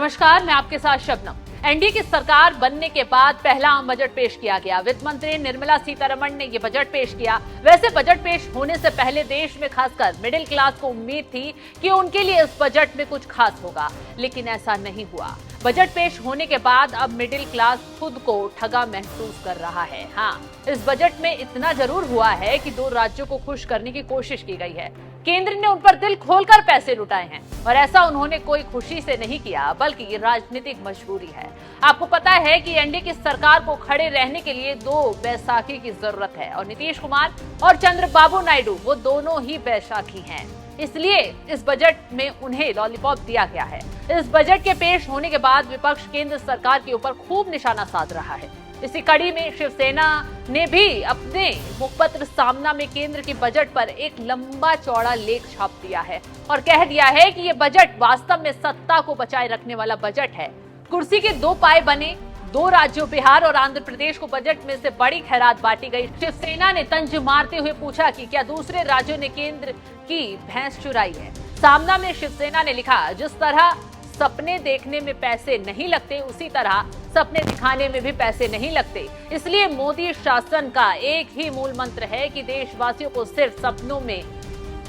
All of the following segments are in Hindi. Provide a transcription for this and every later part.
नमस्कार, मैं आपके साथ शबनम। एनडीए की सरकार बनने के बाद पहला आम बजट पेश किया गया। वित्त मंत्री निर्मला सीतारमण ने यह बजट पेश किया। वैसे बजट पेश होने से पहले देश में खासकर मिडिल क्लास को उम्मीद थी कि उनके लिए इस बजट में कुछ खास होगा, लेकिन ऐसा नहीं हुआ। बजट पेश होने के बाद अब मिडिल क्लास खुद को ठगा महसूस कर रहा है। हाँ, इस बजट में इतना जरूर हुआ है कि 2 राज्यों को खुश करने की कोशिश की गई है। केंद्र ने उन पर दिल खोलकर पैसे लुटाए हैं और ऐसा उन्होंने कोई खुशी से नहीं किया, बल्कि ये राजनीतिक मजबूरी है। आपको पता है कि एनडीए की सरकार को खड़े रहने के लिए 2 बैसाखी की जरूरत है और नीतीश कुमार और चंद्रबाबू नायडू वो दोनों ही बैसाखी हैं। इसलिए इस बजट में उन्हें लॉलीपॉप दिया गया है। इस बजट के पेश होने के बाद विपक्ष केंद्र सरकार के ऊपर खूब निशाना साध रहा है। इसी कड़ी में शिवसेना ने भी अपने मुखपत्र सामना में केंद्र के बजट पर एक लंबा चौड़ा लेख छाप दिया है और कह दिया है कि ये बजट वास्तव में सत्ता को बचाए रखने वाला बजट है। कुर्सी के 2 पाए बने। 2 राज्यों बिहार और आंध्र प्रदेश को बजट में से बड़ी खैरात बांटी गई। शिवसेना ने तंज मारते हुए पूछा कि क्या दूसरे राज्यों ने केंद्र की भैंस चुराई है। सामना में शिवसेना ने लिखा, जिस तरह सपने देखने में पैसे नहीं लगते, उसी तरह सपने दिखाने में भी पैसे नहीं लगते। इसलिए मोदी शासन का एक ही मूल मंत्र है कि देशवासियों को सिर्फ सपनों में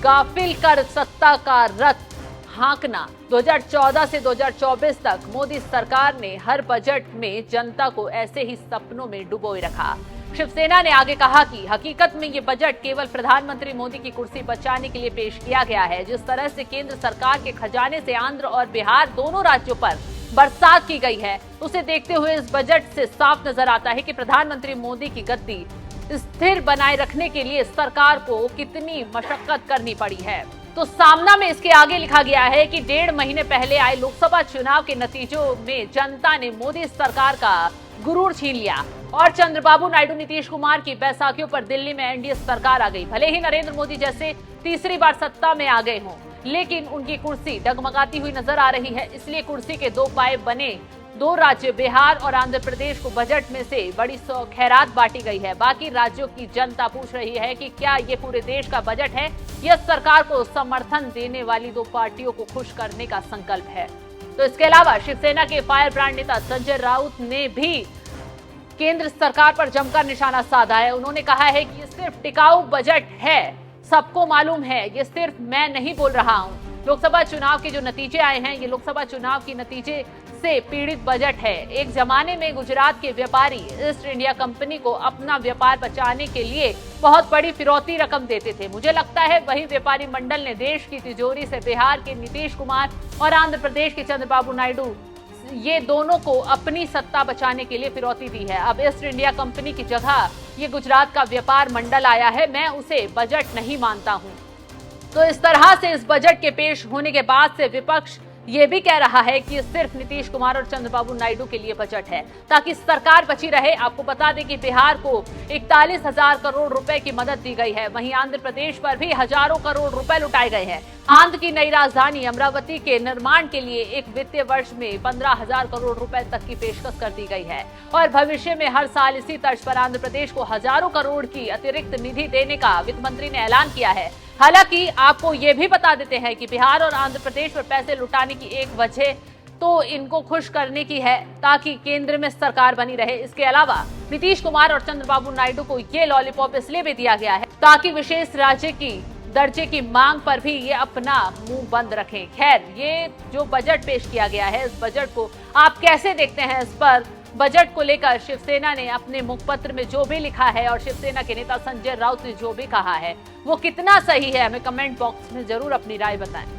गाफिल कर सत्ता का रथ हाँकना। 2014 से 2024 तक मोदी सरकार ने हर बजट में जनता को ऐसे ही सपनों में डुबोए रखा। शिवसेना ने आगे कहा कि हकीकत में ये बजट केवल प्रधानमंत्री मोदी की कुर्सी बचाने के लिए पेश किया गया है। जिस तरह से केंद्र सरकार के खजाने से आंध्र और बिहार दोनों राज्यों पर बरसात की गई है, उसे देखते हुए इस बजट से साफ नजर आता है कि प्रधानमंत्री मोदी की गद्दी स्थिर बनाए रखने के लिए सरकार को कितनी मशक्कत करनी पड़ी है। तो सामना में इसके आगे लिखा गया है कि 1.5 महीने पहले आए लोकसभा चुनाव के नतीजों में जनता ने मोदी सरकार का गुरूर छीन लिया और चंद्रबाबू नायडू नीतीश कुमार की बैसाखियों पर दिल्ली में एनडीए सरकार आ गई। भले ही नरेंद्र मोदी जैसे तीसरी बार सत्ता में आ गए हों, लेकिन उनकी कुर्सी डगमगाती हुई नजर आ रही है। इसलिए कुर्सी के 2 पाए बने 2 राज्य बिहार और आंध्र प्रदेश को बजट में से बड़ी खैरात बांटी गई है। बाकी राज्यों की जनता पूछ रही है कि क्या ये पूरे देश का बजट है या सरकार को समर्थन देने वाली 2 पार्टियों को खुश करने का संकल्प है। तो इसके अलावा शिवसेना के फायर ब्रांड नेता संजय राउत ने भी केंद्र सरकार पर जमकर निशाना साधा है। उन्होंने कहा है कि ये सिर्फ टिकाऊ बजट है, सबको मालूम है, ये सिर्फ मैं नहीं बोल रहा हूं। लोकसभा चुनाव के जो नतीजे आए हैं, ये लोकसभा चुनाव के नतीजे से पीड़ित बजट है। एक जमाने में गुजरात के व्यापारी ईस्ट इंडिया कंपनी को अपना व्यापार बचाने के लिए बहुत बड़ी फिरौती रकम देते थे। मुझे लगता है वही व्यापारी मंडल ने देश की तिजोरी से बिहार के नीतीश कुमार और आंध्र प्रदेश के चंद्रबाबू नायडू, ये दोनों को अपनी सत्ता बचाने के लिए फिरौती दी है। अब ईस्ट इंडिया कंपनी की जगह ये गुजरात का व्यापार मंडल आया है। मैं उसे बजट नहीं मानता हूं। तो इस तरह से इस बजट के पेश होने के बाद से विपक्ष ये भी कह रहा है कि सिर्फ नीतीश कुमार और चंद्रबाबू नायडू के लिए बजट है ताकि सरकार बची रहे। आपको बता दें कि बिहार को 41,000 करोड़ रुपए की मदद दी गई है। वहीं आंध्र प्रदेश पर भी हजारों करोड़ रुपए लुटाए गए हैं। आंध्र की नई राजधानी अमरावती के निर्माण के लिए एक वित्तीय वर्ष में 15,000 करोड़ रुपए तक की पेशकश कर दी गई है और भविष्य में हर साल इसी तर्ज पर आंध्र प्रदेश को हजारों करोड़ की अतिरिक्त निधि देने का वित्त मंत्री ने ऐलान किया है। हालांकि आपको ये भी बता देते हैं कि बिहार और आंध्र प्रदेश पर पैसे लुटाने की एक वजह तो इनको खुश करने की है ताकि केंद्र में सरकार बनी रहे। इसके अलावा नीतीश कुमार और चंद्रबाबू नायडू को ये लॉलीपॉप इसलिए भी दिया गया है ताकि विशेष राज्य की दर्जे की मांग पर भी ये अपना मुंह बंद रखें। खैर, ये जो बजट पेश किया गया है, इस बजट को आप कैसे देखते हैं? इस पर बजट को लेकर शिवसेना ने अपने मुखपत्र में जो भी लिखा है और शिवसेना के नेता संजय राउत ने जो भी कहा है, वो कितना सही है, हमें कमेंट बॉक्स में जरूर अपनी राय बताएं।